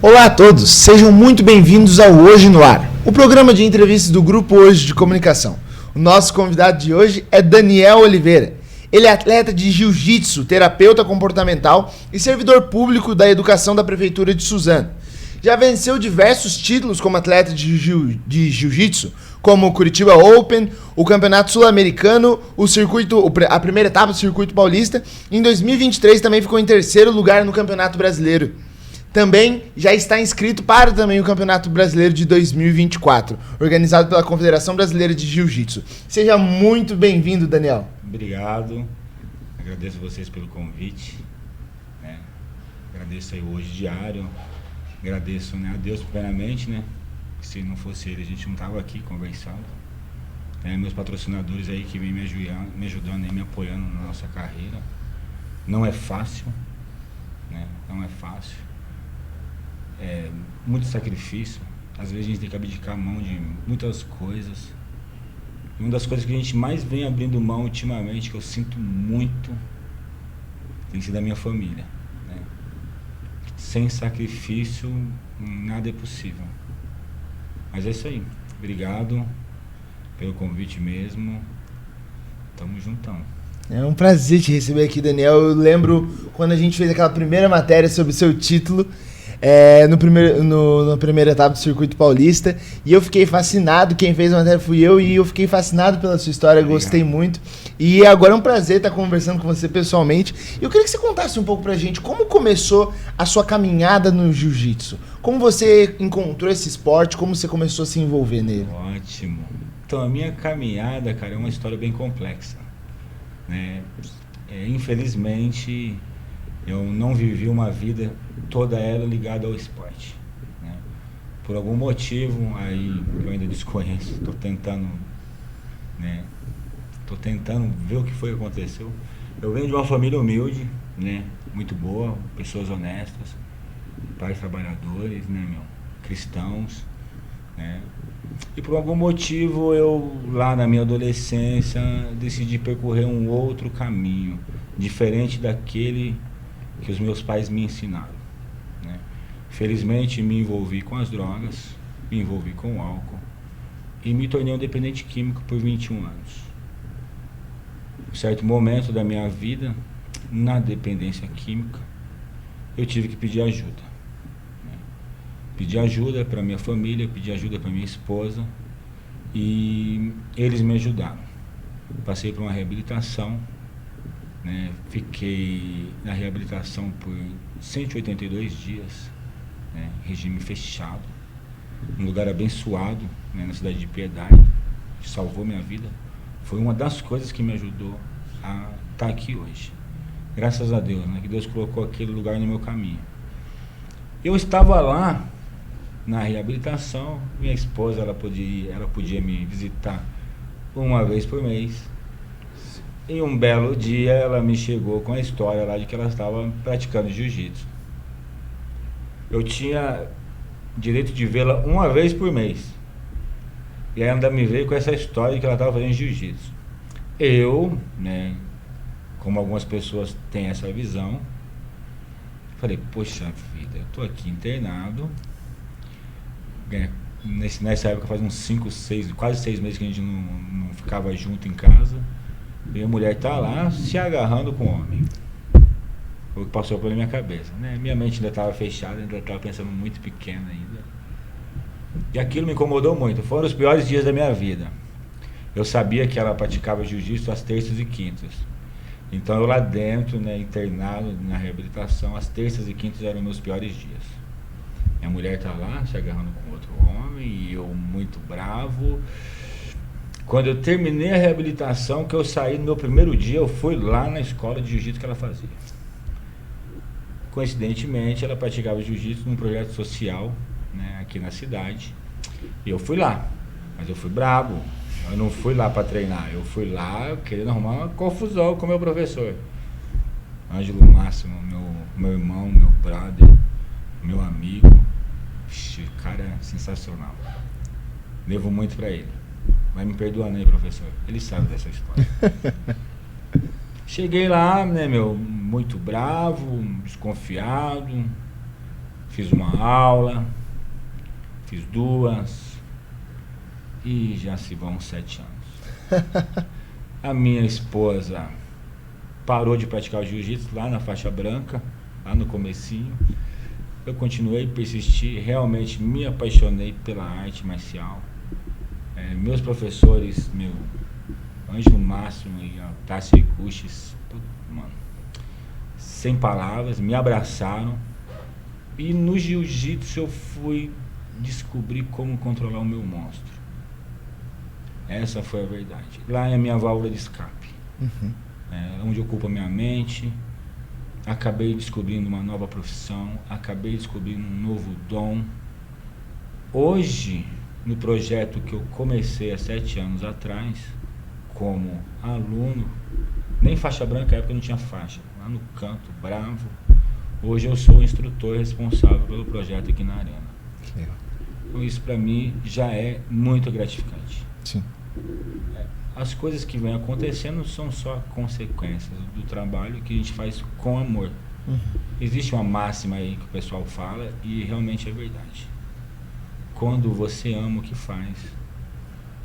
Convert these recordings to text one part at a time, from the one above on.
Olá a todos, sejam muito bem-vindos ao Hoje no Ar, o programa de entrevistas do Grupo Hoje de Comunicação. O nosso convidado de hoje é Daniel Oliveira. Ele é atleta de jiu-jitsu, terapeuta comportamental e servidor público da educação da Prefeitura de Suzano. Já venceu diversos títulos como atleta de jiu-jitsu, como o Curitiba Open, o Campeonato Sul-Americano, a primeira etapa do Circuito Paulista. Em 2023 também ficou em terceiro lugar no Campeonato Brasileiro. Também já está inscrito para também o Campeonato Brasileiro de 2024, organizado pela Confederação Brasileira de Jiu-Jitsu. Seja muito bem-vindo, Daniel. Obrigado, agradeço vocês pelo convite, né? Agradeço aí o Hoje Diário, agradeço, né, a Deus primeiramente, né? Que se não fosse ele a gente não estava aqui conversando. Meus patrocinadores aí que vêm me ajudando e me apoiando na nossa carreira. Não é fácil, né? Não é fácil. Muito sacrifício, às vezes a gente tem que abdicar a mão de muitas coisas. E uma das coisas que a gente mais vem abrindo mão ultimamente, que eu sinto muito, tem sido a minha família, né? Sem sacrifício nada é possível. Mas é isso aí, obrigado pelo convite mesmo, tamo juntão. É um prazer te receber aqui, Daniel. Eu lembro quando a gente fez aquela primeira matéria sobre o seu título, na primeira etapa do Circuito Paulista, e eu fiquei fascinado. Quem fez a matéria fui eu, e eu fiquei fascinado pela sua história. Gostei muito, e agora é um prazer estar conversando com você pessoalmente. Eu queria que você contasse um pouco pra gente como começou a sua caminhada no jiu-jitsu, como você encontrou esse esporte, como você começou a se envolver nele. Ótimo. Então, a minha caminhada, cara, é uma história bem complexa, né? Infelizmente eu não vivi uma vida toda ela ligada ao esporte, né? Por algum motivo aí eu ainda desconheço, estou tentando, né? Tô tentando ver o que foi que aconteceu. Eu venho de uma família humilde, né? Muito boa, pessoas honestas, pais trabalhadores, né, cristãos, né? E por algum motivo eu, lá na minha adolescência, decidi percorrer um outro caminho, diferente daquele que os meus pais me ensinaram, né? Felizmente me envolvi com as drogas, me envolvi com o álcool e me tornei um dependente químico por 21 anos. Em certo momento da minha vida, na dependência química, eu tive que pedir ajuda, né? Pedi ajuda para minha família, pedi ajuda para minha esposa, e eles me ajudaram. Passei por uma reabilitação, né? Fiquei na reabilitação por 182 dias, né? Regime fechado, um lugar abençoado, né? Na cidade de Piedade, que salvou minha vida. Foi uma das coisas que me ajudou a estar aqui hoje. Graças a Deus, né? Que Deus colocou aquele lugar no meu caminho. Eu estava lá na reabilitação, minha esposa ela podia me visitar uma vez por mês. E um belo dia ela me chegou com a história lá de que ela estava praticando jiu-jitsu. Eu tinha direito de vê-la uma vez por mês. E aí ainda me veio com essa história de que ela estava fazendo jiu-jitsu. Eu, né, como algumas pessoas têm essa visão, falei, poxa vida, eu tô aqui internado. Nessa época faz uns 5, 6, quase 6 meses que a gente não ficava junto em casa. E a mulher tá lá se agarrando com o homem. Foi o que passou pela minha cabeça, né? Minha mente ainda estava fechada, ainda estava pensando muito pequena ainda. E aquilo me incomodou muito. Foram os piores dias da minha vida. Eu sabia que ela praticava jiu-jitsu às terças e quintas. Então eu lá dentro, né, internado na reabilitação, às terças e quintas eram meus piores dias. Minha mulher tá lá se agarrando com outro homem e eu muito bravo. Quando eu terminei a reabilitação, que eu saí no meu primeiro dia, eu fui lá na escola de jiu-jitsu que ela fazia. Coincidentemente, ela praticava jiu-jitsu num projeto social, né, aqui na cidade. E eu fui lá, mas eu fui brabo. Eu não fui lá para treinar, eu fui lá querendo arrumar uma confusão com o meu professor. Ângelo Máximo, meu irmão, meu brother, meu amigo. O cara é sensacional. Devo muito para ele. Vai me perdoando aí, professor. Ele sabe dessa história. Cheguei lá, né, muito bravo, desconfiado. Fiz uma aula, fiz 2 e já se vão 7 anos. A minha esposa parou de praticar o jiu-jitsu lá na faixa branca, lá no comecinho. Eu continuei, persisti, realmente me apaixonei pela arte marcial. Meus professores, meu Ângelo Máximo e a Tassi Ricuches, mano, sem palavras, me abraçaram. E no jiu-jitsu eu fui descobrir como controlar o meu monstro. Essa foi a verdade. Lá é a minha válvula de escape. Onde ocupa a minha mente. Acabei descobrindo uma nova profissão, acabei descobrindo um novo dom. Hoje, no projeto que eu comecei há 7 anos atrás, como aluno, nem faixa branca, na época eu não tinha faixa, lá no canto, bravo. Hoje eu sou o instrutor responsável pelo projeto aqui na Arena. Então isso para mim já é muito gratificante. Sim. As coisas que vêm acontecendo são só consequências do trabalho que a gente faz com amor. Existe uma máxima aí que o pessoal fala e realmente é verdade. Quando você ama o que faz,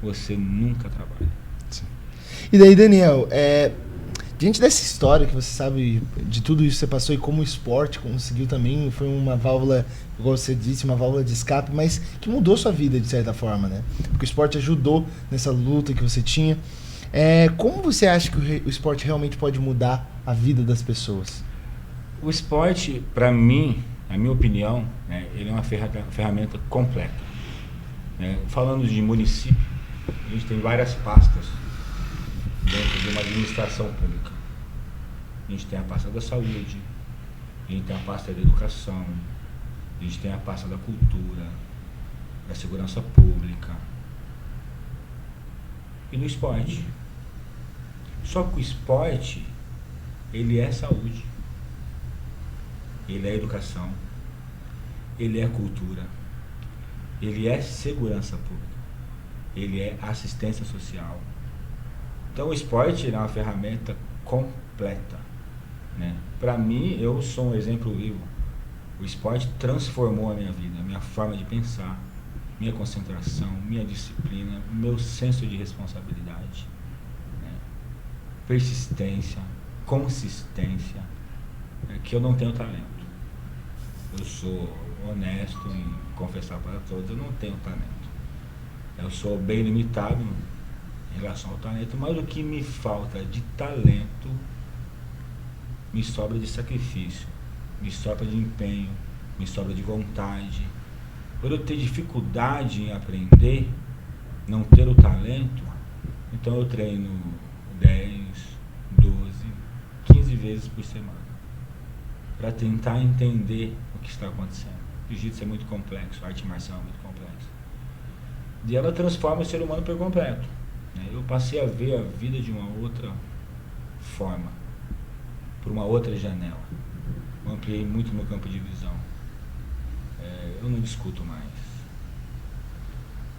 você nunca trabalha. Sim. E daí, Daniel, diante dessa história que você sabe de tudo isso que você passou e como o esporte conseguiu também, foi uma válvula, igual você disse, uma válvula de escape, mas que mudou sua vida de certa forma, né? Porque o esporte ajudou nessa luta que você tinha. Como você acha que o esporte realmente pode mudar a vida das pessoas? O esporte, para mim, na minha opinião, né, ele é uma ferramenta completa. Falando de município, a gente tem várias pastas dentro de uma administração pública. A gente tem a pasta da saúde, a gente tem a pasta da educação, a gente tem a pasta da cultura, da segurança pública e no esporte. Só que o esporte, ele é saúde, ele é educação, ele é cultura, ele é segurança pública, ele é assistência social. Então o esporte é uma ferramenta completa, né? Para mim, eu sou um exemplo vivo. O esporte transformou a minha vida, a minha forma de pensar, minha concentração, minha disciplina, meu senso de responsabilidade, né? Persistência, consistência, que eu não tenho talento. Eu sou honesto em confessar para todos, eu não tenho talento. Eu sou bem limitado em relação ao talento, mas o que me falta de talento me sobra de sacrifício, me sobra de empenho, me sobra de vontade. Por eu ter dificuldade em aprender, não ter o talento, então eu treino 10, 12, 15 vezes por semana para tentar entender o que está acontecendo. O jiu-jitsu é muito complexo, a arte marcial é muito complexa. E ela transforma o ser humano por completo. Eu passei a ver a vida de uma outra forma, por uma outra janela. Eu ampliei muito meu campo de visão. Eu não discuto mais.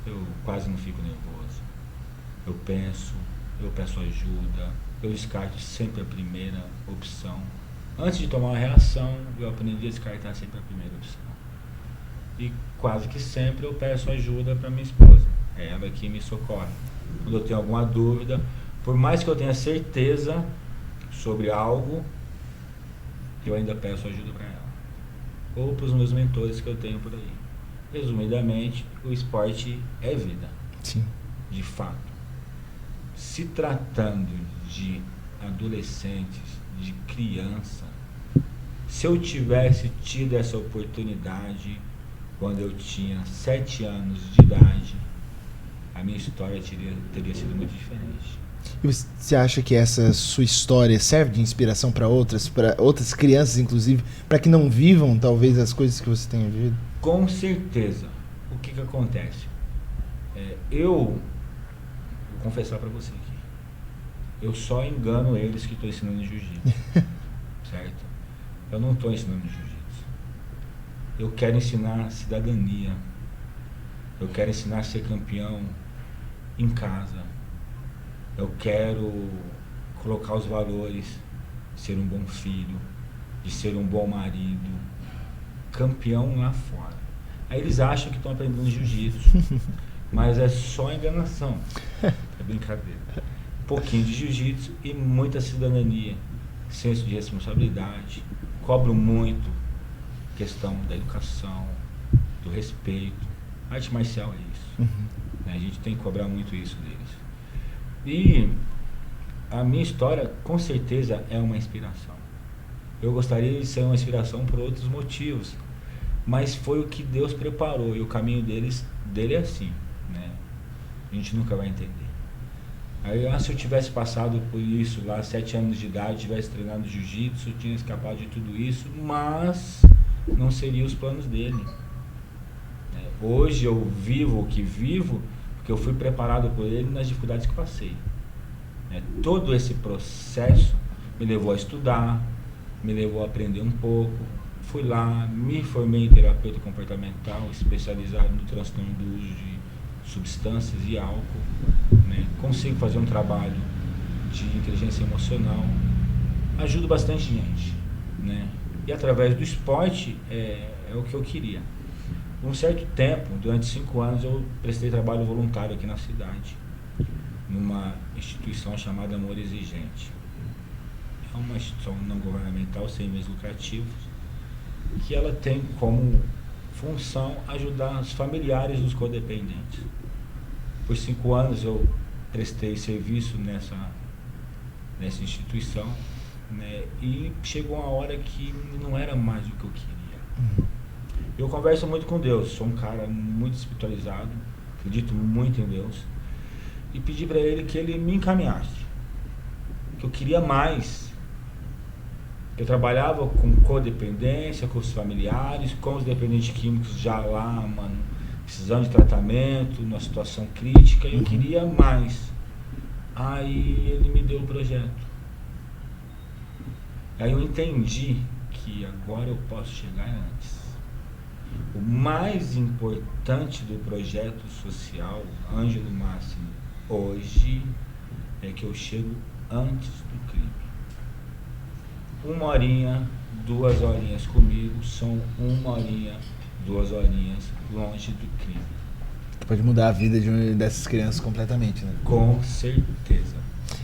Eu quase não fico nervoso. Eu penso, eu peço ajuda, eu descarto sempre a primeira opção. Antes de tomar uma reação, eu aprendi a descartar sempre a primeira opção. E quase que sempre eu peço ajuda para minha esposa. É ela que me socorre. Quando eu tenho alguma dúvida, por mais que eu tenha certeza sobre algo, eu ainda peço ajuda para ela. Ou para os meus mentores que eu tenho por aí. Resumidamente, o esporte é vida. Sim. De fato. Se tratando de adolescentes, de criança, se eu tivesse tido essa oportunidade quando eu tinha 7 anos de idade, a minha história teria sido muito diferente. E você acha que essa sua história serve de inspiração para outras crianças, inclusive, para que não vivam, talvez, as coisas que você tenha vivido? Com certeza. O que acontece? Eu vou confessar para você aqui. Eu só engano eles que estou ensinando jiu-jitsu. Certo? Eu não estou ensinando jiu-jitsu. Eu quero ensinar cidadania. Eu quero ensinar a ser campeão em casa. Eu quero colocar os valores de ser um bom filho, de ser um bom marido, campeão lá fora. Aí eles acham que estão aprendendo jiu-jitsu, mas é só enganação, é brincadeira. Um pouquinho de jiu-jitsu e muita cidadania, senso de responsabilidade, cobro muito questão da educação, do respeito. Arte marcial é isso, né? A gente tem que cobrar muito isso deles. E a minha história com certeza é uma inspiração. Eu gostaria de ser uma inspiração por outros motivos, mas foi o que Deus preparou, e o caminho dele é assim, né? A gente nunca vai entender. Aí, se eu tivesse passado por isso lá, 7 anos de idade, tivesse treinado jiu-jitsu, tinha escapado de tudo isso, mas não seriam os planos dele, né? Hoje eu vivo o que vivo porque eu fui preparado por ele nas dificuldades que passei, né? Todo esse processo me levou a estudar, me levou a aprender um pouco. Fui lá, me formei em terapeuta comportamental, especializado no transtorno do uso de substâncias e álcool, né? Consigo fazer um trabalho de inteligência emocional, ajudo bastante gente, né? E através do esporte é o que eu queria. Por um certo tempo, durante 5 anos, eu prestei trabalho voluntário aqui na cidade, numa instituição chamada Amor Exigente. É uma instituição não governamental, sem fins lucrativos, que ela tem como função ajudar os familiares dos codependentes. Por 5 anos eu prestei serviço nessa instituição, né? E chegou uma hora que não era mais o que eu queria. Eu converso muito com Deus, sou um cara muito espiritualizado, acredito muito em Deus, e pedi para ele que ele me encaminhasse, que eu queria mais. Eu trabalhava com codependência, com os familiares, com os dependentes químicos já lá, mano, precisando de tratamento, numa situação crítica, e eu queria mais. Aí ele me deu o projeto. Aí eu entendi que agora eu posso chegar antes. O mais importante do projeto social Ângelo Máximo hoje é que eu chego antes do crime. 1 horinha, 2 horinhas comigo são 1 horinha, 2 horinhas longe do crime. Pode mudar a vida dessas crianças completamente, né? Com certeza.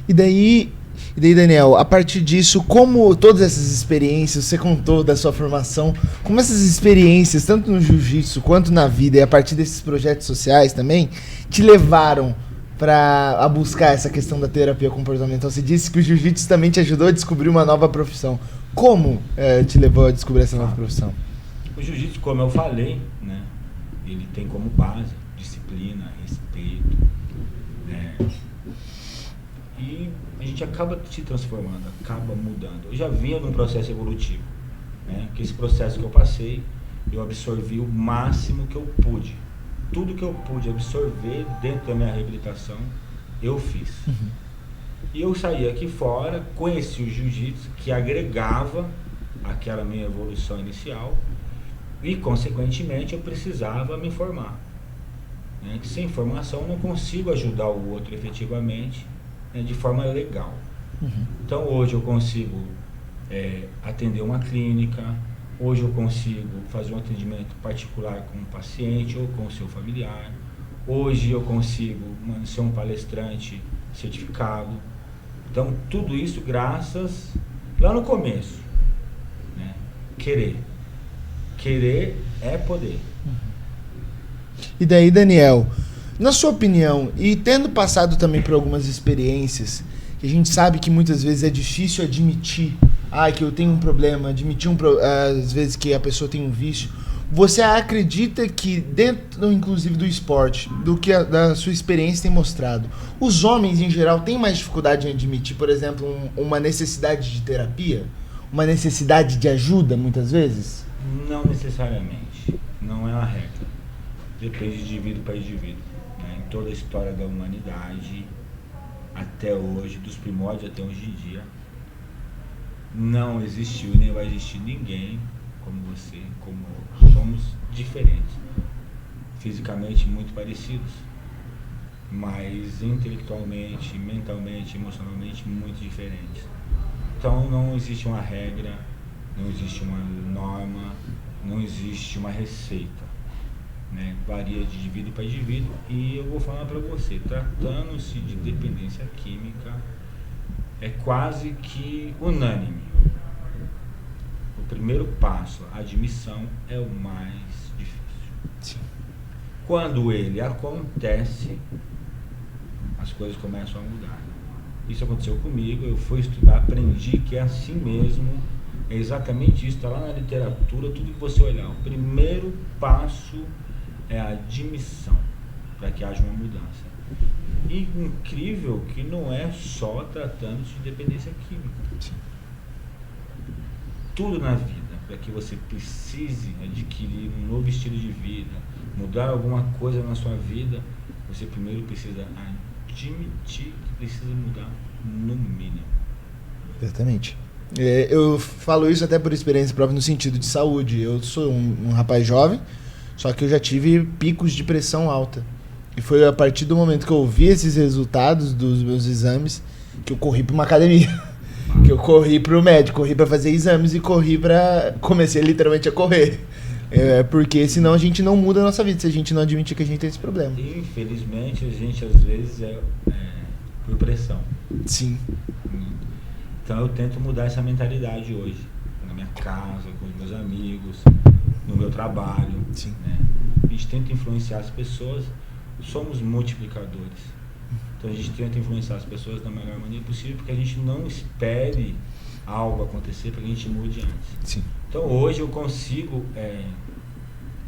E daí, Daniel, a partir disso, como todas essas experiências, você contou da sua formação, como essas experiências, tanto no jiu-jitsu quanto na vida, e a partir desses projetos sociais também, te levaram a buscar essa questão da terapia comportamental? Você disse que o jiu-jitsu também te ajudou a descobrir uma nova profissão. Como te levou a descobrir essa nova profissão? O jiu-jitsu, como eu falei, né, ele tem como base disciplina, respeito, né, e a gente acaba se transformando, acaba mudando. Eu já vinha num processo evolutivo, né, que esse processo que eu passei, eu absorvi o máximo que eu pude. Tudo que eu pude absorver dentro da minha reabilitação, eu fiz. E eu saí aqui fora, conheci o jiu-jitsu, que agregava aquela minha evolução inicial, e consequentemente eu precisava me formar, né? Que sem formação eu não consigo ajudar o outro efetivamente, né, de forma legal. Então hoje eu consigo atender uma clínica. Hoje eu consigo fazer um atendimento particular com um paciente ou com o seu familiar. Hoje eu consigo ser um palestrante certificado. Então, tudo isso graças lá no começo, né? Querer. Querer é poder. E daí, Daniel, na sua opinião, e tendo passado também por algumas experiências, que a gente sabe que muitas vezes é difícil admitir que eu tenho um problema, admitir às vezes que a pessoa tem um vício. Você acredita que dentro, inclusive, do esporte, do que da sua experiência tem mostrado, os homens em geral têm mais dificuldade em admitir, por exemplo, uma necessidade de terapia? Uma necessidade de ajuda, muitas vezes? Não necessariamente. Não é uma regra. Depende de indivíduo para indivíduo, né? Em toda a história da humanidade, até hoje, dos primórdios até hoje em dia, não existiu e nem vai existir ninguém como você, como eu. Somos diferentes, fisicamente muito parecidos, mas intelectualmente, mentalmente, emocionalmente muito diferentes. Então não existe uma regra, não existe uma norma, não existe uma receita, né? Varia de indivíduo para indivíduo, e eu vou falar para você, tratando-se de dependência química, é quase que unânime. O primeiro passo, a admissão, é o mais difícil. Sim. Quando ele acontece, as coisas começam a mudar. Isso aconteceu comigo, eu fui estudar, aprendi que é assim mesmo, é exatamente isso, está lá na literatura, tudo que você olhar. O primeiro passo é a admissão, para que haja uma mudança. E incrível que não é só tratando-se de dependência química. Sim. Tudo na vida, para que você precise adquirir um novo estilo de vida, mudar alguma coisa na sua vida, você primeiro precisa admitir que precisa mudar no mínimo. Exatamente. Eu falo isso até por experiência própria no sentido de saúde. Eu sou um rapaz jovem, só que eu já tive picos de pressão alta. E foi a partir do momento que eu vi esses resultados dos meus exames que eu corri para uma academia. Que eu corri para o médico, corri para fazer exames e comecei literalmente a correr. Porque senão a gente não muda a nossa vida, se a gente não admitir que a gente tem esse problema. Infelizmente, a gente às vezes é por pressão. Sim. Então eu tento mudar essa mentalidade hoje, na minha casa, com os meus amigos, no meu trabalho. Sim. Né? A gente tenta influenciar as pessoas, somos multiplicadores. Então a gente tenta influenciar as pessoas da melhor maneira possível, porque a gente não espere algo acontecer para que a gente mude antes. Sim. Então hoje eu consigo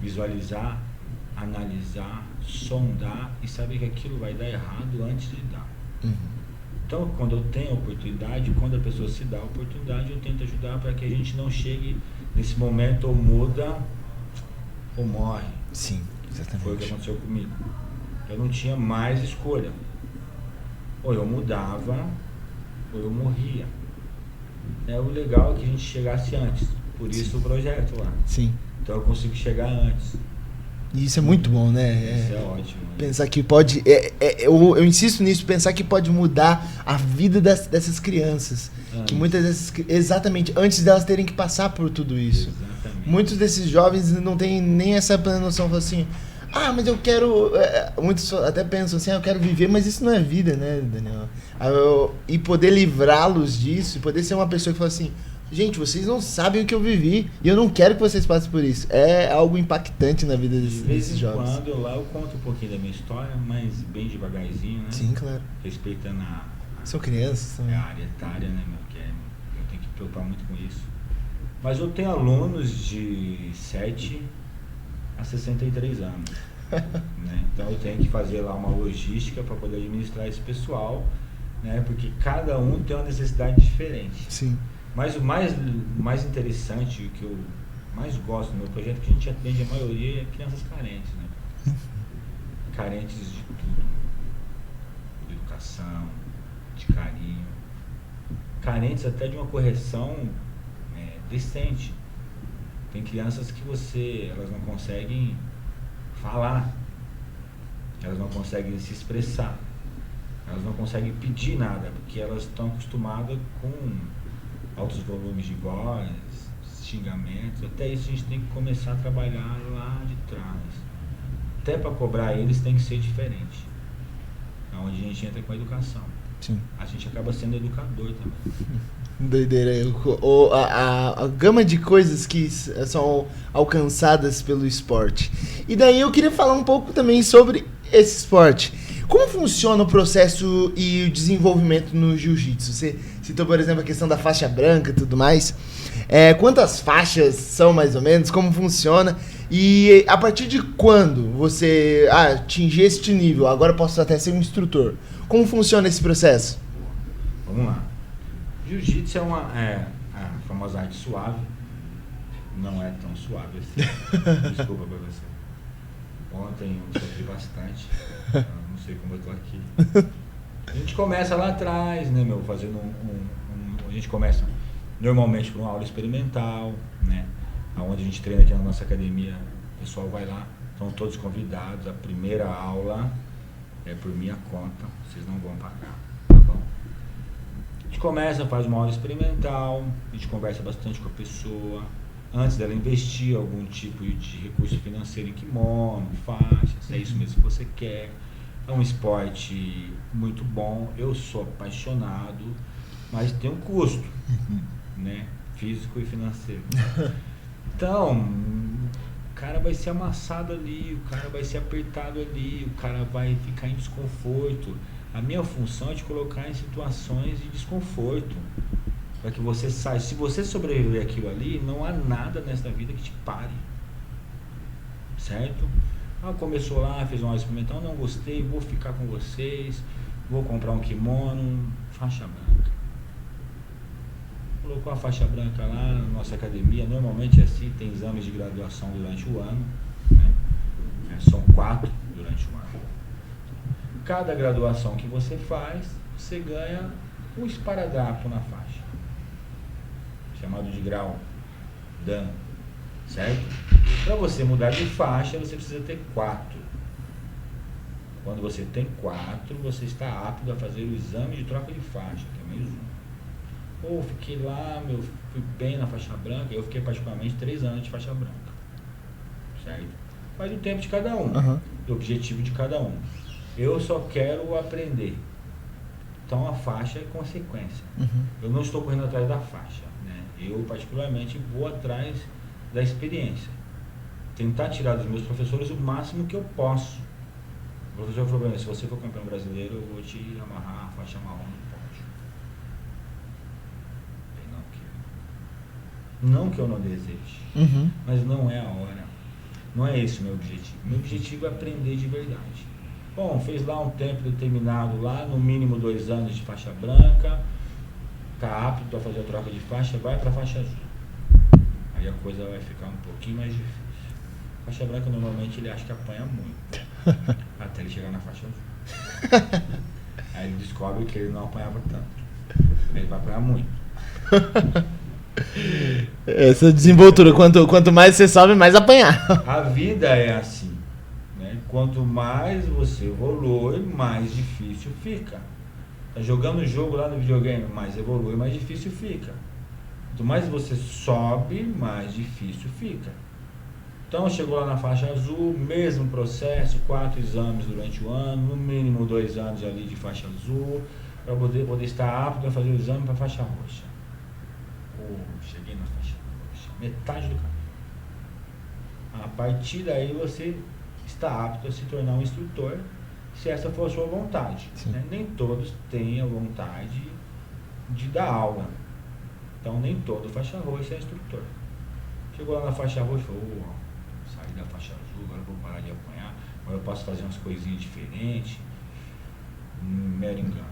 visualizar, analisar, sondar e saber que aquilo vai dar errado antes de dar. Uhum. Então quando eu tenho a oportunidade, quando a pessoa se dá a oportunidade, eu tento ajudar para que a gente não chegue nesse momento ou muda ou morre. Sim, exatamente. Foi o que aconteceu comigo. Eu não tinha mais escolha. Ou eu mudava, ou eu morria. O legal é que a gente chegasse antes. Por isso o projeto lá. Sim. Então eu consigo chegar antes. E isso é muito bom, né? Isso é ótimo. Pensar que pode... eu insisto nisso, pensar que pode mudar a vida dessas crianças. Antes. Que muitas vezes... Exatamente, antes delas terem que passar por tudo isso. Exatamente. Muitos desses jovens não têm nem essa plena noção. Falam assim... mas eu quero... muitos até pensam assim, eu quero viver, mas isso não é vida, né, Daniel? E poder livrá-los disso, e poder ser uma pessoa que fala assim, gente, vocês não sabem o que eu vivi, e eu não quero que vocês passem por isso. É algo impactante na vida desses jovens. Quando eu conto um pouquinho da minha história, mas bem devagarzinho, né? Sim, claro. Respeitando São crianças também. a área etária, né, meu? Que eu tenho que me preocupar muito com isso. Mas eu tenho alunos de 7 a 63 anos. Né? Então eu tenho que fazer lá uma logística para poder administrar esse pessoal, né? Porque cada um tem uma necessidade diferente. Sim. Mas o mais interessante, o que eu mais gosto do meu projeto é que a gente atende a maioria é crianças carentes, né? Carentes de tudo. De educação, de carinho. Carentes até de uma correção decente. Tem crianças que elas não conseguem falar, elas não conseguem se expressar, elas não conseguem pedir nada, porque elas estão acostumadas com altos volumes de voz, xingamentos. Até isso a gente tem que começar a trabalhar lá de trás. Até para cobrar eles tem que ser diferente. É onde a gente entra com a educação. Sim. A gente acaba sendo educador também. Doideira. A gama de coisas que são alcançadas pelo esporte. E daí eu queria falar um pouco também sobre esse esporte. Como funciona o processo e o desenvolvimento no jiu-jitsu? Você citou, por exemplo, a questão da faixa branca e tudo mais. Quantas faixas são, mais ou menos? Como funciona? E a partir de quando você atingir este nível, agora eu posso até ser um instrutor. Como funciona esse processo? Vamos lá. Jiu-jitsu é a famosa arte suave. Não é tão suave assim. Desculpa pra você. Ontem eu sofri bastante. Eu não sei como eu tô aqui. A gente começa lá atrás, né, meu? Fazendo a gente começa normalmente por uma aula experimental, né? Onde a gente treina aqui na nossa academia. O pessoal vai lá, estão todos convidados. A primeira aula é por minha conta. Vocês não vão pagar, tá bom? A gente começa, faz uma aula experimental, a gente conversa bastante com a pessoa, antes dela investir algum tipo de recurso financeiro em kimono, faixa, se é isso mesmo que você quer. É um esporte muito bom, eu sou apaixonado, mas tem um custo, né? Físico e financeiro. Então, o cara vai ser amassado ali, o cara vai ser apertado ali, o cara vai ficar em desconforto. A minha função é te colocar em situações de desconforto, para que você saia. Se você sobreviver àquilo ali, não há nada nesta vida que te pare, certo? Começou lá, fez uma experimental, não gostei, vou ficar com vocês, vou comprar um kimono, faixa branca. Colocou a faixa branca lá na nossa academia, normalmente é assim, tem exames de graduação durante o ano, né? São 4 durante o ano. Cada graduação que você faz, você ganha um esparadrapo na faixa, chamado de grau, Dan, certo? Para você mudar de faixa, você precisa ter 4. Quando você tem 4, você está apto a fazer o exame de troca de faixa, que é mais um. Fiquei lá, fui bem na faixa branca, eu fiquei particularmente 3 anos de faixa branca, certo? Mas o tempo de cada um, o objetivo de cada um. Eu só quero aprender. Então a faixa é consequência. Eu não estou correndo atrás da faixa, né? Eu particularmente vou atrás da experiência. Tentar tirar dos meus professores o máximo que eu posso. O professor falou para mim, se você for campeão brasileiro, eu vou te amarrar a faixa marrom no pódio. Não que eu não deseje, mas não é a hora. Não é esse o meu objetivo. Meu objetivo é aprender de verdade. Bom, fez lá um tempo determinado, lá no mínimo 2 anos de faixa branca, está apto a fazer a troca de faixa, vai para a faixa azul. Aí a coisa vai ficar um pouquinho mais difícil. Faixa branca normalmente ele acha que apanha muito, até ele chegar na faixa azul. Aí ele descobre que ele não apanhava tanto. Aí ele vai apanhar muito. Essa desenvoltura, quanto mais você sobe, mais apanhar. A vida é assim, né? Quanto mais você evolui, mais difícil fica. Tá jogando o jogo lá no videogame, mais evolui, mais difícil fica. Quanto mais você sobe, mais difícil fica. Então chegou lá na faixa azul, mesmo processo, 4 exames durante o ano, no mínimo 2 anos ali de faixa azul, para poder estar apto a fazer o exame para a faixa roxa. Cheguei na faixa roxa, metade do caminho. A partir daí você está apto a se tornar um instrutor, se essa for a sua vontade, né? Nem todos têm a vontade de dar aula, então nem todo faixa roxa é instrutor. Chegou lá na faixa roxa e falou, saí da faixa azul, agora vou parar de apanhar, agora eu posso fazer umas coisinhas diferentes. Mero engano.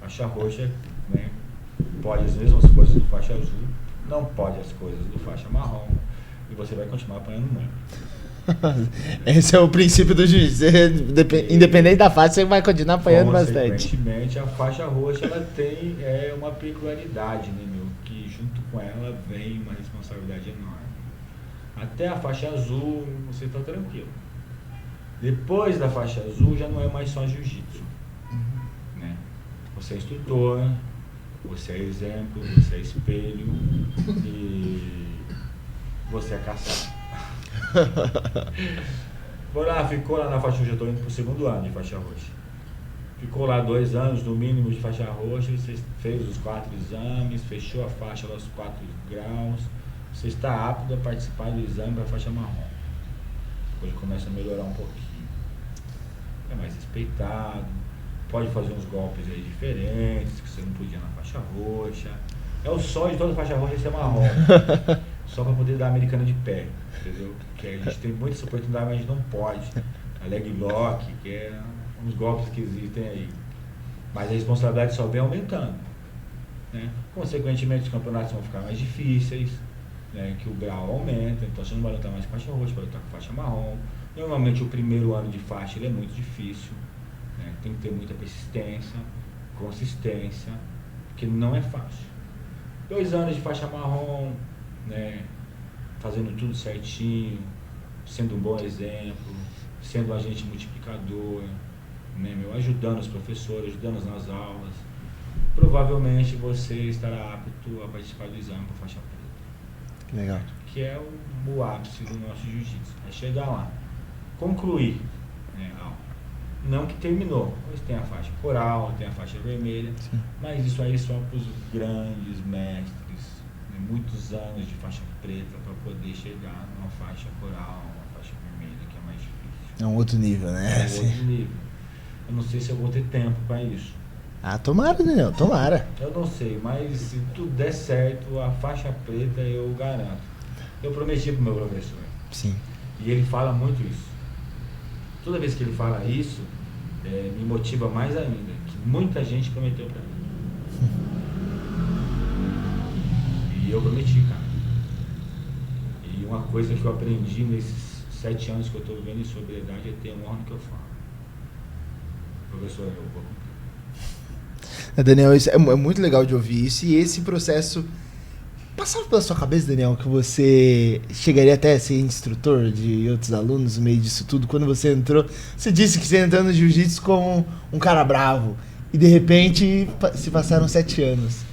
Faixa roxa, né, pode as mesmas coisas do faixa azul, não pode as coisas do faixa marrom, e você vai continuar apanhando muito. Esse é o princípio do jiu-jitsu. Independente da faixa, você vai continuar apanhando bastante. Consequentemente, a faixa roxa ela tem uma peculiaridade, né, meu? Que junto com ela vem uma responsabilidade enorme. Até a faixa azul, você está tranquilo. Depois da faixa azul, já não é mais só jiu-jitsu, né? Você é instrutor, você é exemplo, você é espelho e você é caçado. Foi lá, ficou lá na faixa roxa, eu estou indo para o 2º ano de faixa roxa. Ficou lá 2 anos no mínimo de faixa roxa, você fez os 4 exames, fechou a faixa lá, os 4 graus, você está apto a participar do exame para a faixa marrom. Depois começa a melhorar um pouquinho, é mais respeitado, pode fazer uns golpes aí diferentes, que você não podia na faixa roxa. É o sonho de toda faixa roxa ser marrom, só para poder dar americana de pé, entendeu? Porque a gente tem muita oportunidade, mas a gente não pode. A leg lock, que é uns golpes que existem aí. Mas a responsabilidade só vem aumentando, né? Consequentemente, os campeonatos vão ficar mais difíceis, né? Que o grau aumenta, então você não vai lutar mais com faixa roxa, vai lutar com faixa marrom. Normalmente o primeiro ano de faixa ele é muito difícil, né? Tem que ter muita persistência, consistência, porque não é fácil. 2 anos de faixa marrom, né? Fazendo tudo certinho, sendo um bom exemplo, sendo um agente multiplicador, né, meu, ajudando os professores, ajudando nas aulas, provavelmente você estará apto a participar do exame para faixa preta. Legal. Que é o ápice do nosso jiu-jitsu. É chegar lá, concluir, né, algo. Não que terminou, pois tem a faixa coral, tem a faixa vermelha, sim, mas isso aí só para os grandes mestres, né, muitos anos de faixa preta para poder chegar numa faixa coral, uma faixa vermelha, que é mais difícil. É um outro nível, né? É um outro nível. Eu não sei se eu vou ter tempo para isso. Ah, tomara, Daniel, tomara. Eu não sei, mas se tudo der certo, a faixa preta eu garanto. Eu prometi pro meu professor. Sim. E ele fala muito isso. Toda vez que ele fala isso, me motiva mais ainda, que muita gente prometeu pra mim. E eu prometi, cara. E uma coisa que eu aprendi nesses 7 anos que eu tô vivendo em sobriedade é ter honra no que eu falo. Professor, eu vou cumprir. Daniel, isso é muito legal de ouvir isso. E esse processo... Passava pela sua cabeça, Daniel, que você chegaria até a ser instrutor de outros alunos no meio disso tudo? Quando você entrou, você disse que você entrou no jiu-jitsu como um cara bravo e de repente se passaram 7 anos.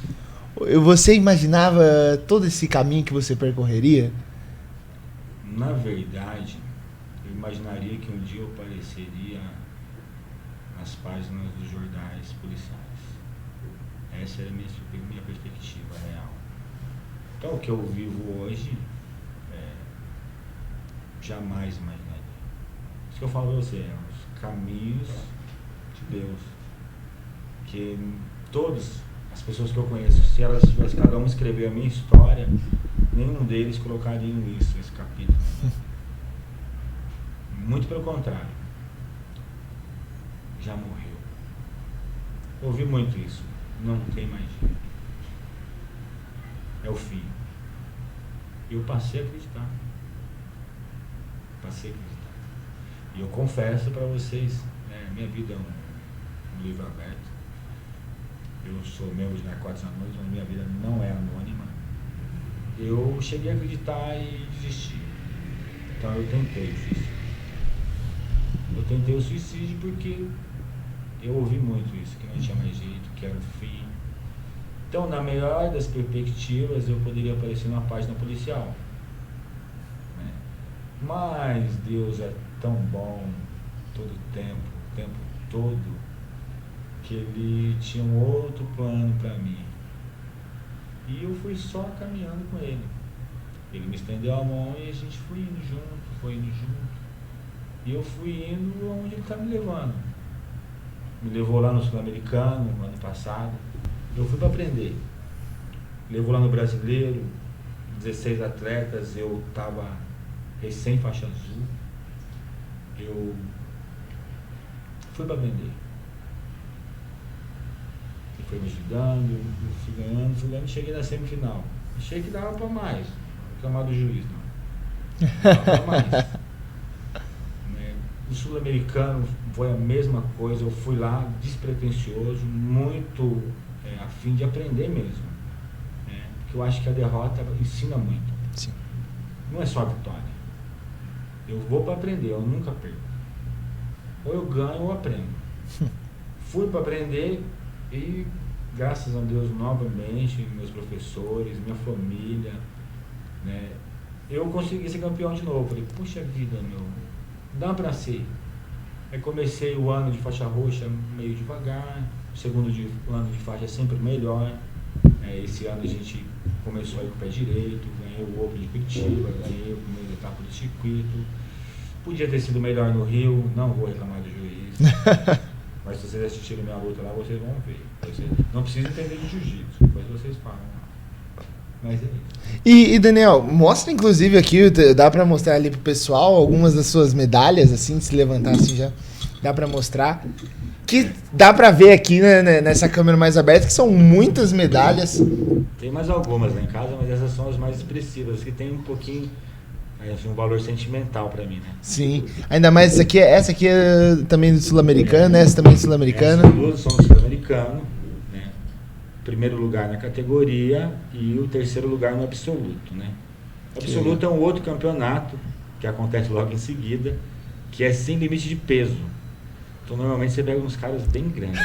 Você imaginava todo esse caminho que você percorreria? Na verdade, eu imaginaria que um dia eu apareceria nas páginas dos jornais policiais. Essa era a minha perspectiva real. Então, o que eu vivo hoje, jamais imaginaria. Isso que eu falo pra você, os caminhos de Deus. Que todas as pessoas que eu conheço, se elas tivessem cada um escrever a minha história, nenhum deles colocariam isso, esse capítulo. Muito pelo contrário. Já morreu. Ouvi muito isso. Não tem mais jeito. É o fim. Eu passei a acreditar. E eu confesso para vocês, né, minha vida é um livro aberto. Eu sou membro de Narcóticos Anônimos, mas minha vida não é anônima. Eu cheguei a acreditar e desisti. Então eu tentei o suicídio. Eu tentei o suicídio porque eu ouvi muito isso, que não tinha mais jeito, que era o fim. Então, na melhor das perspectivas, eu poderia aparecer numa página policial. Né? Mas Deus é tão bom todo o tempo todo, que Ele tinha um outro plano para mim. E eu fui só caminhando com Ele. Ele me estendeu a mão e a gente foi indo junto. E eu fui indo onde Ele está me levando. Me levou lá no Sul-Americano, ano passado. Eu fui para aprender. Levou lá no Brasileiro, 16 atletas, eu estava recém faixa azul. Eu fui para aprender. Ele foi me ajudando, eu fui ganhando, cheguei na semifinal. Achei que dava para mais. Não reclamar do juiz, não. Dava para mais. O Sul-Americano foi a mesma coisa, eu fui lá despretensioso, muito a fim de aprender mesmo, né? Porque eu acho que a derrota ensina muito. Sim. Não é só a vitória. Eu vou para aprender, eu nunca perco. Ou eu ganho ou aprendo. Fui para aprender e, graças a Deus, novamente, meus professores, minha família, né? Eu consegui ser campeão de novo. Falei, puxa vida, meu, dá para ser. Aí comecei o ano de faixa roxa meio devagar, o segundo ano de faixa é sempre melhor. Esse ano a gente começou aí com o pé direito, ganhei o Open de Curitiba, ganhei a primeira etapa do circuito. Podia ter sido melhor no Rio, não vou reclamar do juiz. Mas se vocês assistirem minha luta lá, vocês vão ver. Vocês não precisam entender de jiu-jitsu, depois vocês falam lá. Mas é isso. E Daniel, mostra inclusive aqui, dá pra mostrar ali pro pessoal algumas das suas medalhas, assim, se levantar assim já, dá pra mostrar. Que dá pra ver aqui, né, nessa câmera mais aberta, que são muitas medalhas. Tem mais algumas lá em casa, mas essas são as mais expressivas, que tem um pouquinho, um valor sentimental pra mim, né? Sim, ainda mais essa aqui é também do Sul-Americano, essa também é Sul-Americana. Essas duas são do Sul-Americano, né? Primeiro lugar na categoria e o terceiro lugar no absoluto, né? O absoluto é um outro campeonato que acontece logo em seguida, que é sem limite de peso. Então normalmente você pega uns caras bem grandes.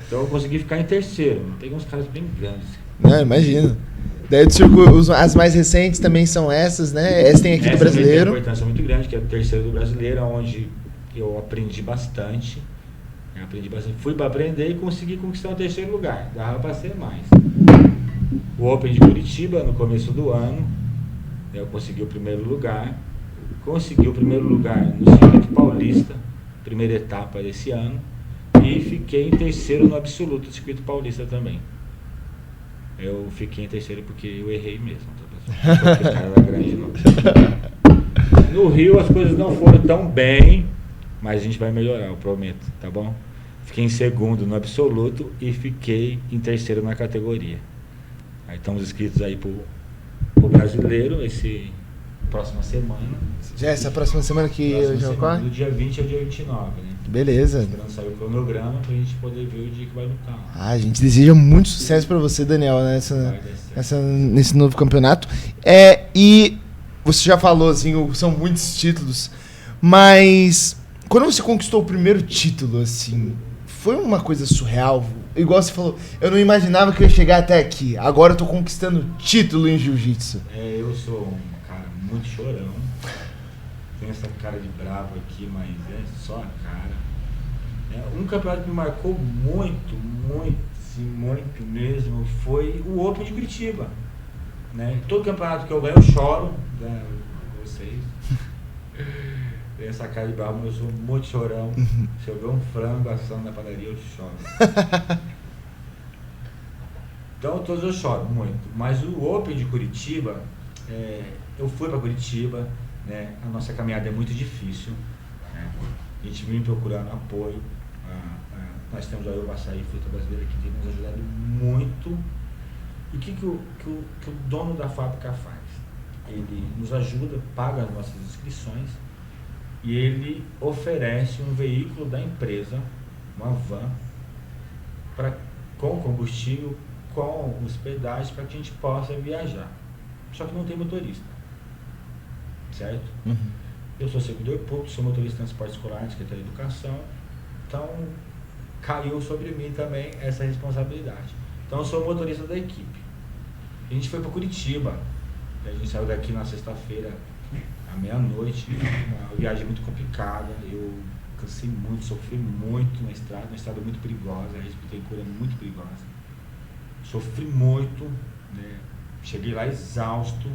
Então eu consegui ficar em terceiro, peguei uns caras bem grandes. Não, imagino. Daí as mais recentes também são essas, né? Essa tem aqui do brasileiro. Tem uma importância muito grande, que é o terceiro do brasileiro, onde eu aprendi bastante. Fui para aprender e consegui conquistar o terceiro lugar. Dava para ser mais. O Open de Curitiba, no começo do ano, eu consegui o primeiro lugar. Consegui o primeiro lugar no Circuito Paulista, primeira etapa desse ano. E fiquei em terceiro no absoluto do Circuito Paulista também. Eu fiquei em terceiro porque eu errei mesmo. Porque o cara era grande, não. No Rio as coisas não foram tão bem, mas a gente vai melhorar, eu prometo, tá bom? Fiquei em segundo no absoluto e fiquei em terceiro na categoria. Aí estamos inscritos aí pro brasileiro, próxima semana. Já essa próxima semana que já ocorre? Do dia 20 ao dia 29, né? Beleza. Esperando sair o cronograma pra gente poder ver o dia que vai lutar. A gente deseja muito sucesso pra você, Daniel, nesse novo campeonato. E você já falou, assim, são muitos títulos, mas quando você conquistou o primeiro título, assim, foi uma coisa surreal? Igual você falou, eu não imaginava que eu ia chegar até aqui. Agora eu tô conquistando título em jiu-jitsu. Eu sou um cara muito chorão. Tenho essa cara de bravo aqui, mas é só a cara. Um campeonato que me marcou muito mesmo foi o Open de Curitiba. Né? Todo campeonato que eu ganho eu choro, né? Vocês. Tenho essa cara de bravo, mas eu sou muito chorão. Se eu ver um frango assando na padaria, eu choro. Então todos eu choro muito. Mas o Open de Curitiba, eu fui para Curitiba, né? A nossa caminhada é muito difícil, né? A gente vem procurando apoio. Nós temos a Açaí, fruta brasileira, que tem nos ajudado muito. E o que o dono da fábrica faz? Ele nos ajuda, paga as nossas inscrições e ele oferece um veículo da empresa, uma van, com combustível, com hospedagem, para que a gente possa viajar. Só que não tem motorista, certo? Uhum. Eu sou servidor público, sou motorista de transporte escolar, Secretaria de Educação, então caiu sobre mim também essa responsabilidade. Então eu sou motorista da equipe. A gente foi para Curitiba, a gente saiu daqui na sexta-feira à meia-noite, uma viagem muito complicada, eu cansei muito, sofri muito na estrada, uma estrada muito perigosa, a Risco-Bittencourt é muito perigosa. Sofri muito, né? Cheguei lá exausto,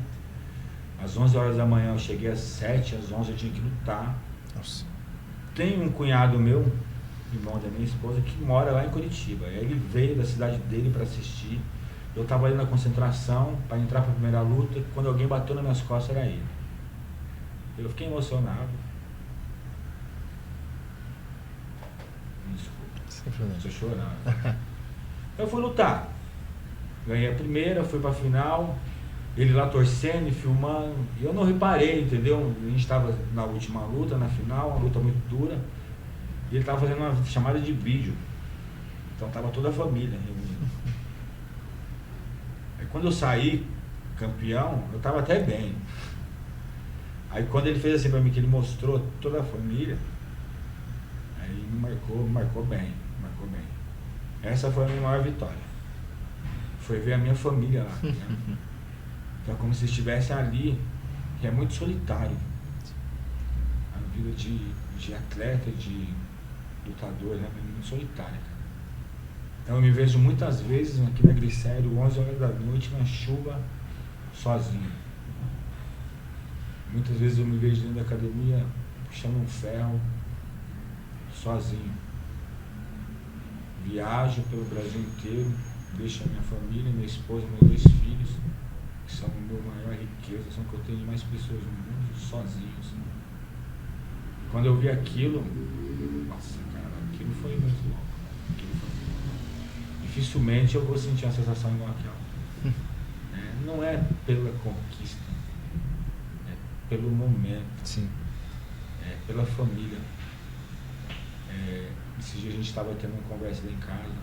às 11 horas da manhã eu cheguei às 7, às 11 eu tinha que lutar. Nossa. Tem um cunhado meu, irmão da minha esposa, que mora lá em Curitiba. Ele veio da cidade dele para assistir. Eu estava ali na concentração para entrar para a primeira luta. Quando alguém bateu nas minhas costas, era ele. Eu fiquei emocionado. Desculpa, estou chorando. Eu fui lutar. Ganhei a primeira, fui para a final. Ele lá torcendo e filmando. E eu não reparei, entendeu? A gente estava na última luta, na final, uma luta muito dura. E ele estava fazendo uma chamada de vídeo. Então estava toda a família reunida. Aí quando eu saí campeão, eu estava até bem. Aí quando ele fez assim para mim, que ele mostrou toda a família, aí me marcou bem. Essa foi a minha maior vitória. Foi ver a minha família lá. Né? Então como se estivesse ali, que é muito solitário. A vida de atleta, de lutador, né? É muito solitária, cara. Então eu me vejo muitas vezes aqui na Glicério, 11 horas da noite, na chuva, sozinho. Muitas vezes eu me vejo dentro da academia, puxando um ferro, sozinho. Viajo pelo Brasil inteiro, deixo a minha família, minha esposa, meus 2 filhos, que são a minha maior riqueza, são que eu tenho de mais pessoas no mundo, sozinho, assim. Quando eu vi aquilo, nossa, cara, aquilo foi muito louco. Dificilmente eu vou sentir uma sensação igual àquela. Não é pela conquista, é pelo momento. Sim. É pela família. Esse dia a gente estava tendo uma conversa lá em casa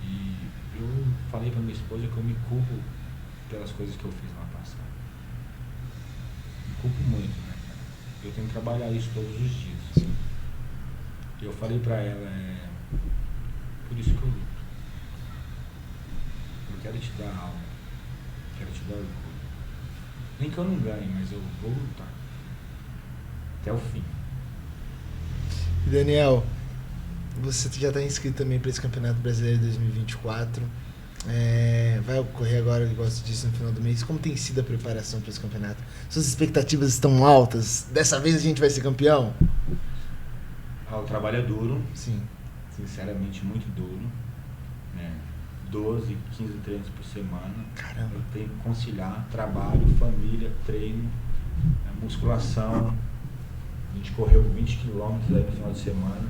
e eu falei para minha esposa que eu me culpo pelas coisas que eu fiz lá passado. Me culpo muito, né? Eu tenho que trabalhar isso todos os dias. Sim. Eu falei pra ela, por isso que eu luto. quero te dar algo, quero te dar orgulho. Nem que eu não ganhe, mas eu vou lutar até o fim. Daniel, você já está inscrito também para esse Campeonato Brasileiro de 2024. Vai ocorrer agora, eu gosto disso, no final do mês. Como tem sido a preparação para esse campeonato? Suas expectativas estão altas? Dessa vez a gente vai ser campeão? O trabalho é duro. Sim. Sinceramente, muito duro. 12, 15 treinos por semana. Caramba. Eu tenho que conciliar trabalho, família, treino, musculação. A gente correu 20 quilômetros aí no final de semana.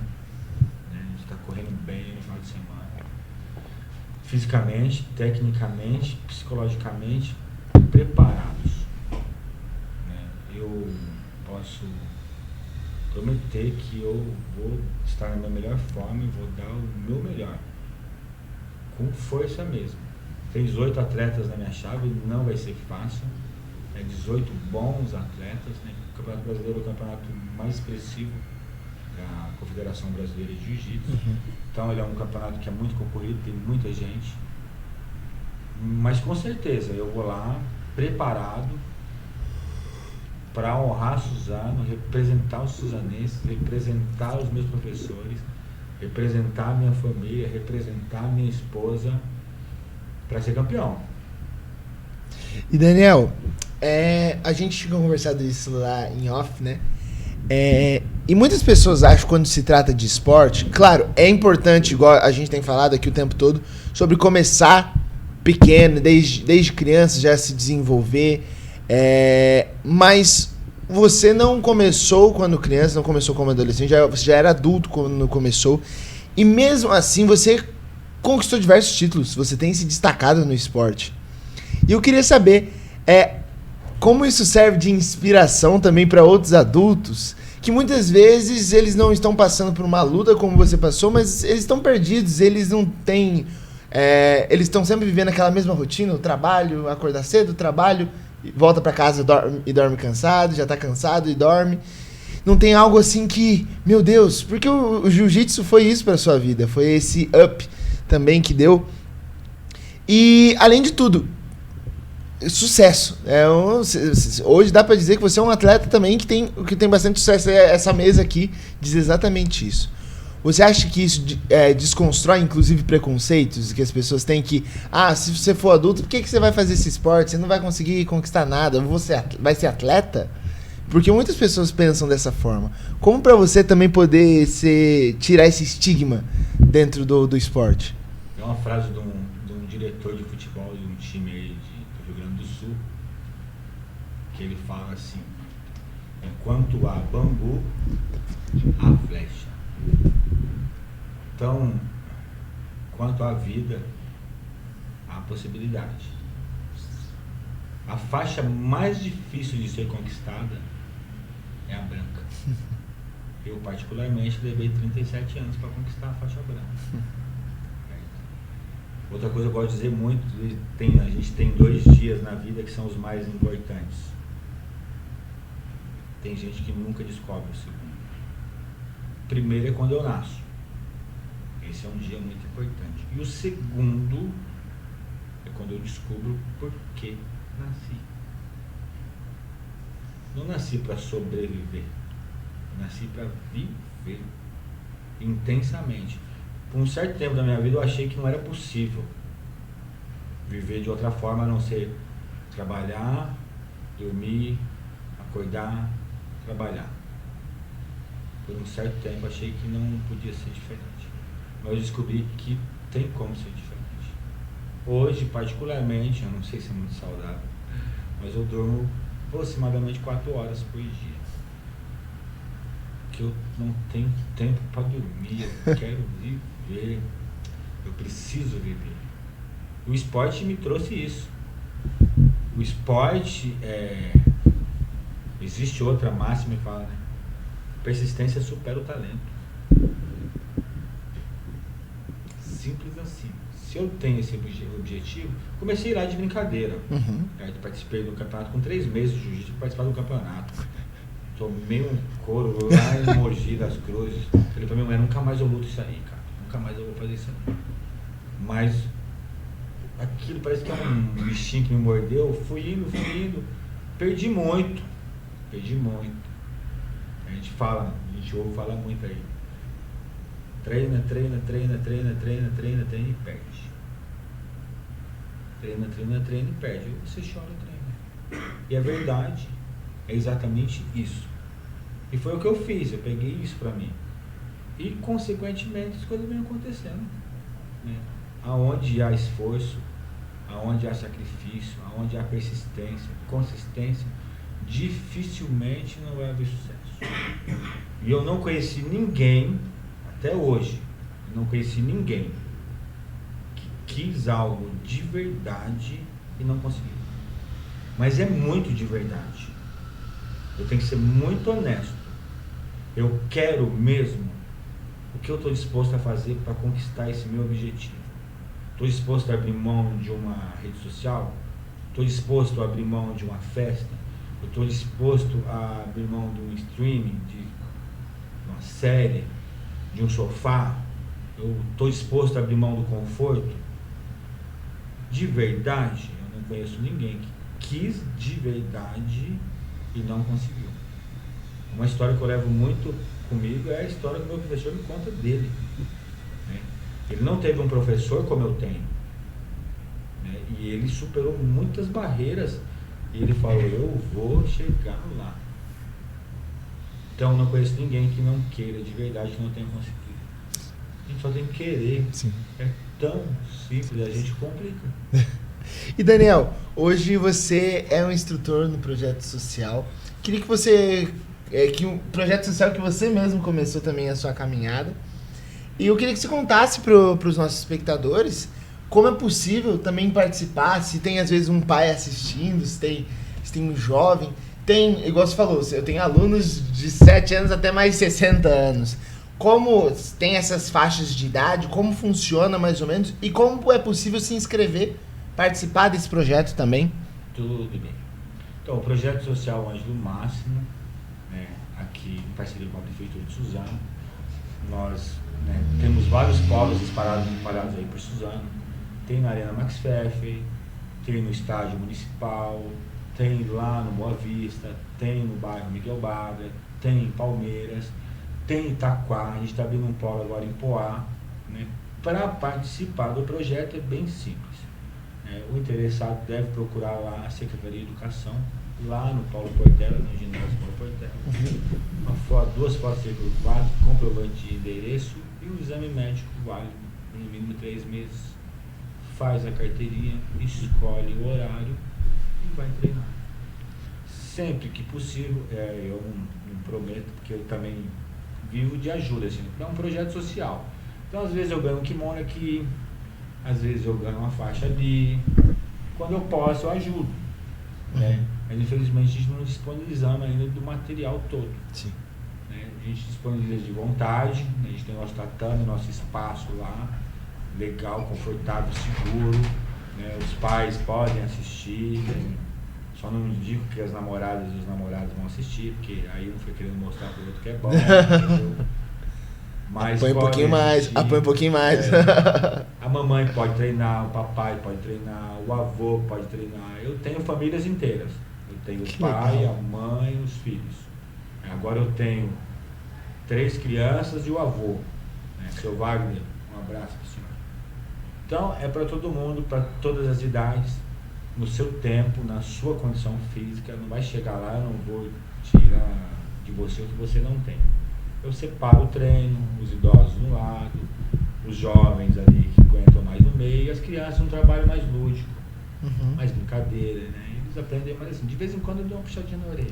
A gente está correndo bem no final de semana. Fisicamente, tecnicamente, psicologicamente preparados. Eu posso prometer que eu vou estar na minha melhor forma e vou dar o meu melhor. Com força mesmo. Tem 18 atletas na minha chave, não vai ser fácil. 18 bons atletas. O Campeonato Brasileiro é o campeonato mais expressivo da Confederação Brasileira de Jiu-Jitsu. Então ele é um campeonato que é muito concorrido, tem muita gente. Mas com certeza eu vou lá preparado para honrar Suzano, representar os suzanenses, representar os meus professores, representar a minha família, representar a minha esposa para ser campeão. E Daniel, a gente tinha conversado isso lá em off, né? E muitas pessoas acham, quando se trata de esporte, claro, é importante, igual a gente tem falado aqui o tempo todo, sobre começar pequeno, desde criança já se desenvolver, mas você não começou quando criança, não começou como adolescente, você já era adulto quando começou, e mesmo assim você conquistou diversos títulos, você tem se destacado no esporte. E eu queria saber como isso serve de inspiração também para outros adultos, que muitas vezes eles não estão passando por uma luta como você passou, mas eles estão perdidos, eles não têm... eles estão sempre vivendo aquela mesma rotina, o trabalho, acordar cedo, trabalho, volta para casa e dorme cansado, já tá cansado e dorme. Não tem algo assim que, meu Deus, porque o jiu-jitsu foi isso para sua vida, foi esse up também que deu. E, além de tudo, sucesso. Hoje dá para dizer que você é um atleta também que tem bastante sucesso. Essa mesa aqui diz exatamente isso. Você acha que isso desconstrói, inclusive, preconceitos que as pessoas têm que... se você for adulto, por que você vai fazer esse esporte? Você não vai conseguir conquistar nada. Você vai ser atleta? Porque muitas pessoas pensam dessa forma. Como para você também poder tirar esse estigma dentro do esporte? É uma frase de um diretor de futebol de um time aí do Rio Grande do Sul, que ele fala assim: enquanto há bambu, há flecha. Então, quanto à vida, há possibilidade. A faixa mais difícil de ser conquistada é a branca. Eu, particularmente, levei 37 anos para conquistar a faixa branca. Outra coisa que eu gosto de dizer muito, a gente tem 2 dias na vida que são os mais importantes. Tem gente que nunca descobre o segundo. Primeiro é quando eu nasço. Esse é um dia muito importante. E o segundo é quando eu descubro por que nasci. Não nasci para sobreviver. Nasci para viver intensamente. Por um certo tempo da minha vida eu achei que não era possível viver de outra forma a não ser trabalhar, dormir, acordar, trabalhar. Por um certo tempo achei que não podia ser diferente. Mas eu descobri que tem como ser diferente. Hoje, particularmente, eu não sei se é muito saudável, mas eu durmo aproximadamente 4 horas por dia. Que eu não tenho tempo para dormir, eu quero viver, eu preciso viver. O esporte me trouxe isso. O esporte existe outra máxima que fala, né? Persistência supera o talento. Simples assim. Se eu tenho esse objetivo, comecei lá de brincadeira. Eu participei do campeonato com 3 meses de jiu-jitsu para participar do campeonato. Tomei um couro lá em Mogi das Cruzes. Falei pra minha mãe, nunca mais eu luto isso aí, cara. Nunca mais eu vou fazer isso aí. Mas aquilo parece que é um bichinho que me mordeu. Fui indo. Perdi muito. A gente ouve falar muito aí. Treina e perde. Treina e perde. Aí você chora e treina. E é verdade. É exatamente isso. E foi o que eu fiz. Eu peguei isso pra mim. E, consequentemente, as coisas vêm acontecendo. Né? Aonde há esforço, aonde há sacrifício, aonde há persistência, consistência, dificilmente não vai haver sucesso. E eu não conheci ninguém, até hoje, que quis algo de verdade e não conseguiu. Mas é muito de verdade. Eu tenho que ser muito honesto. Eu quero mesmo o que eu estou disposto a fazer para conquistar esse meu objetivo. Estou disposto a abrir mão de uma rede social? Estou disposto a abrir mão de uma festa? Eu estou disposto a abrir mão de um streaming, de uma série, de um sofá? Eu estou disposto a abrir mão do conforto? De verdade, eu não conheço ninguém que quis de verdade e não conseguiu. Uma história que eu levo muito comigo é a história que meu professor me conta dele. Né? Ele não teve um professor como eu tenho. Né? E ele superou muitas barreiras. E ele falou, eu vou chegar lá. Então eu não conheço ninguém que não queira de verdade, que não tenha conseguido. A gente só tem que querer. Sim. É tão simples, a gente complica. E Daniel, hoje você é um instrutor no projeto social. Queria que você... que um projeto social que você mesmo começou também a sua caminhada. E eu queria que você contasse para os nossos espectadores como é possível também participar, se tem às vezes um pai assistindo, se tem um jovem. Tem, igual você falou, eu tenho alunos de 7 anos até mais 60 anos. Como tem essas faixas de idade, como funciona mais ou menos e como é possível se inscrever, participar desse projeto também? Tudo bem. Então, o projeto social Ângelo Máximo, né, aqui em parceria com a Prefeitura de Suzano, nós temos vários polos espalhados aí por Suzano. Tem na Arena Max Pfeffer, tem no Estádio Municipal, tem lá no Boa Vista, tem no bairro Miguel Baga, tem em Palmeiras, tem em Itaquá. A gente está abrindo um polo agora em Poá. Né? Para participar do projeto é bem simples. O interessado deve procurar lá a Secretaria de Educação, lá no Paulo Portela, no ginásio Paulo Portela. 2 fotos de C4, comprovante de endereço e o exame médico válido por no mínimo 3 meses. Faz a carteirinha, escolhe o horário e vai treinar. Sempre que possível, eu não prometo, porque eu também vivo de ajuda, assim, é um projeto social. Então às vezes eu ganho um kimono aqui, às vezes eu ganho uma faixa ali, quando eu posso eu ajudo. Né? Mas infelizmente a gente não disponibilizamos ainda do material todo. Sim. Né? A gente disponibiliza de vontade, né? A gente tem nosso tatame, nosso espaço lá, legal, confortável, seguro. Né? Os pais podem assistir, né? Só não digo que as namoradas e os namorados vão assistir, porque aí um foi querendo mostrar pro outro que é bom. Mas apoia um pouquinho mais, apoia um pouquinho mais. A mamãe pode treinar, o papai pode treinar, o avô pode treinar. Eu tenho famílias inteiras. Eu tenho o pai, legal. A mãe, os filhos. Agora eu tenho 3 crianças e o avô. Né? Seu Wagner, um abraço para o senhor. Então é para todo mundo, para todas as idades, no seu tempo, na sua condição física. Não vai chegar lá, eu não vou tirar de você o que você não tem. Eu separo o treino, os idosos no lado, os jovens ali que aguentam mais no meio, e as crianças um trabalho mais lúdico, mais brincadeira, né? Eles aprendem mais assim, de vez em quando eu dou uma puxadinha na orelha.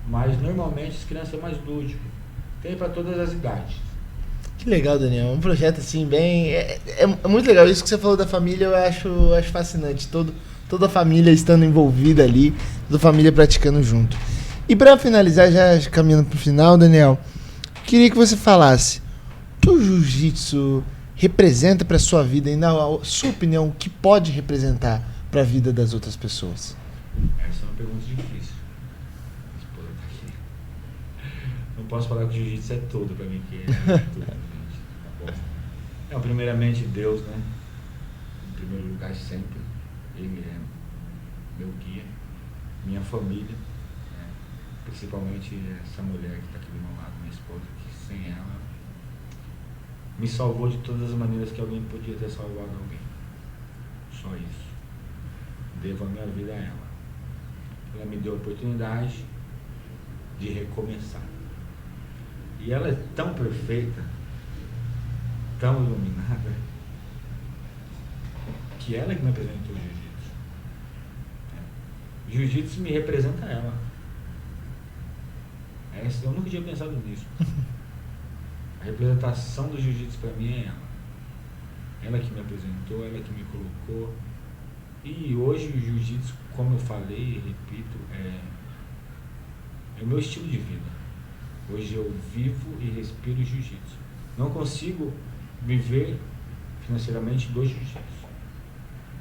Mas normalmente as crianças é mais lúdico. Tem para todas as idades. Que legal, Daniel. Um projeto assim bem... É muito legal. Isso que você falou da família eu acho fascinante. Toda a família estando envolvida ali, toda a família praticando junto. E para finalizar, já caminhando para o final, Daniel, queria que você falasse o que o jiu-jitsu representa para a sua vida e, na sua opinião, o que pode representar para a vida das outras pessoas. Essa é uma pergunta difícil. Não posso falar que o jiu-jitsu é tudo para mim, que é tudo, gente. Tá bom? Primeiramente Deus, né? primeiro lugar sempre. Ele é meu guia, minha família, né? Principalmente essa mulher que está aqui do meu lado, minha esposa, que sem ela me salvou de todas as maneiras que alguém podia ter salvado alguém. Só isso. Devo a minha vida a ela. Ela me deu a oportunidade de recomeçar. E ela é tão perfeita, tão iluminada, que ela que me apresentou o jiu-jitsu. Jiu-jitsu me representa ela. Eu nunca tinha pensado nisso. A representação do jiu-jitsu para mim é ela. Ela que me apresentou, ela que me colocou. E hoje o jiu-jitsu, como eu falei e repito, é o meu estilo de vida. Hoje eu vivo e respiro jiu-jitsu. Não consigo viver financeiramente do jiu-jitsu,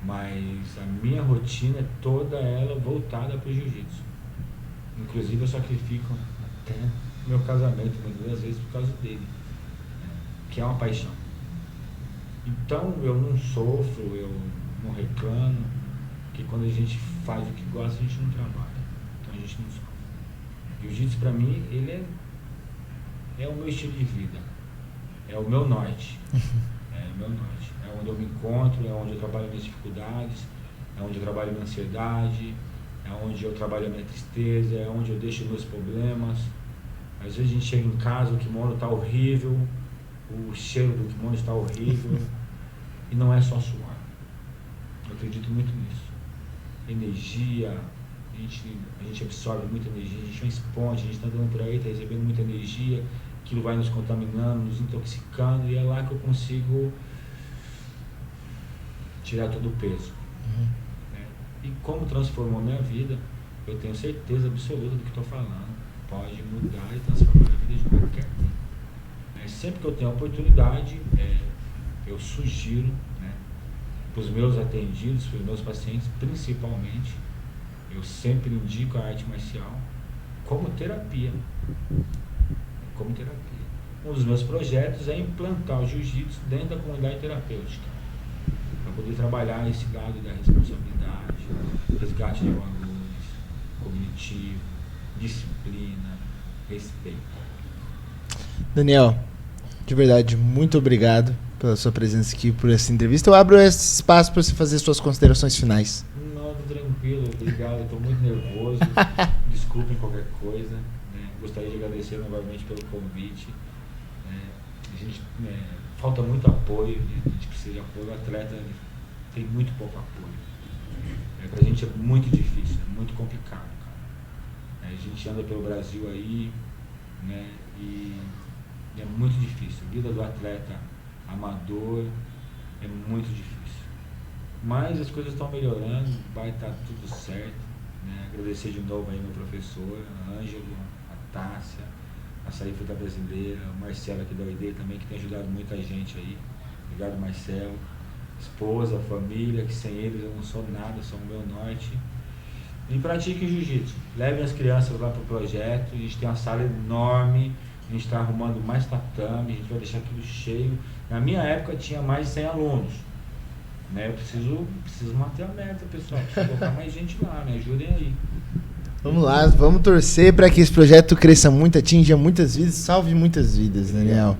mas a minha rotina é toda ela voltada para o jiu-jitsu. Inclusive eu sacrifico até meu casamento muitas vezes por causa dele, né? Que é uma paixão. Então eu não sofro, eu não reclamo, porque quando a gente faz o que gosta a gente não trabalha, então a gente não sofre. Jiu-jitsu para mim ele é o meu estilo de vida, é o meu norte, é onde eu me encontro, é onde eu trabalho minhas dificuldades, é onde eu trabalho minha ansiedade, é onde eu trabalho a minha tristeza, é onde eu deixo meus problemas. Às vezes a gente chega em casa, o kimono está horrível, o cheiro do kimono está horrível, e não é só suar. Eu acredito muito nisso. Energia, a gente absorve muita energia, a gente é uma esponja, a gente está andando por aí, está recebendo muita energia, aquilo vai nos contaminando, nos intoxicando, e é lá que eu consigo tirar todo o peso. Né? E como transformou minha vida, eu tenho certeza absoluta do que estou falando. Pode mudar e transformar a vida de qualquer um. Sempre que eu tenho a oportunidade, eu sugiro, né, para os meus atendidos, para os meus pacientes, principalmente, eu sempre indico a arte marcial como terapia. Um dos meus projetos é implantar o jiu-jitsu dentro da comunidade terapêutica, para poder trabalhar esse lado da responsabilidade, resgate de valores, cognitivo, disciplina, respeito. Daniel, de verdade, muito obrigado pela sua presença aqui, por essa entrevista. Eu abro esse espaço para você fazer suas considerações finais. Não, tranquilo, obrigado. Eu estou muito nervoso. Desculpem qualquer coisa. Né? Gostaria de agradecer novamente pelo convite. A gente falta muito apoio, né? A gente precisa de apoio. O atleta tem muito pouco apoio. Para a gente é muito difícil, é muito complicado. Cara. A gente anda pelo Brasil aí, né? E é muito difícil. A vida do atleta amador é muito difícil. Mas as coisas estão melhorando, vai estar tudo certo. Né? Agradecer de novo aí meu professor, a Ângelo, a Tássia, a Açaí Fruta Brasileira, o Marcelo aqui da OID também, que tem ajudado muita gente aí. Obrigado, Marcelo. Esposa, família, que sem eles eu não sou nada, são o meu norte. E pratiquem jiu-jitsu. Levem as crianças lá para o projeto. A gente tem uma sala enorme. A gente está arrumando mais tatame. A gente vai deixar aquilo cheio. Na minha época tinha mais de 100 alunos. Né? Eu preciso manter a meta, pessoal. Preciso colocar mais gente lá. Me ajudem aí. Vamos lá, vamos torcer para que esse projeto cresça muito, atinja muitas vidas, salve muitas vidas, Daniel.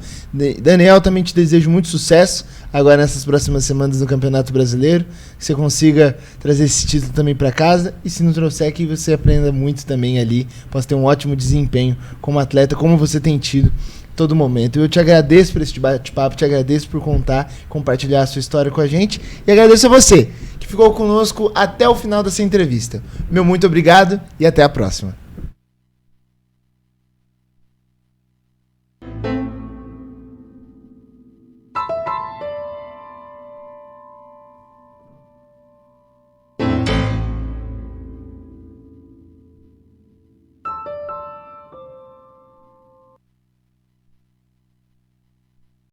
Daniel, também te desejo muito sucesso agora nessas próximas semanas no Campeonato Brasileiro, que você consiga trazer esse título também para casa, e se não trouxer, que você aprenda muito também ali, possa ter um ótimo desempenho como atleta, como você tem tido todo momento. Eu te agradeço por esse bate-papo, te agradeço por contar, compartilhar a sua história com a gente, e agradeço a você que ficou conosco até o final dessa entrevista. Meu muito obrigado e até a próxima.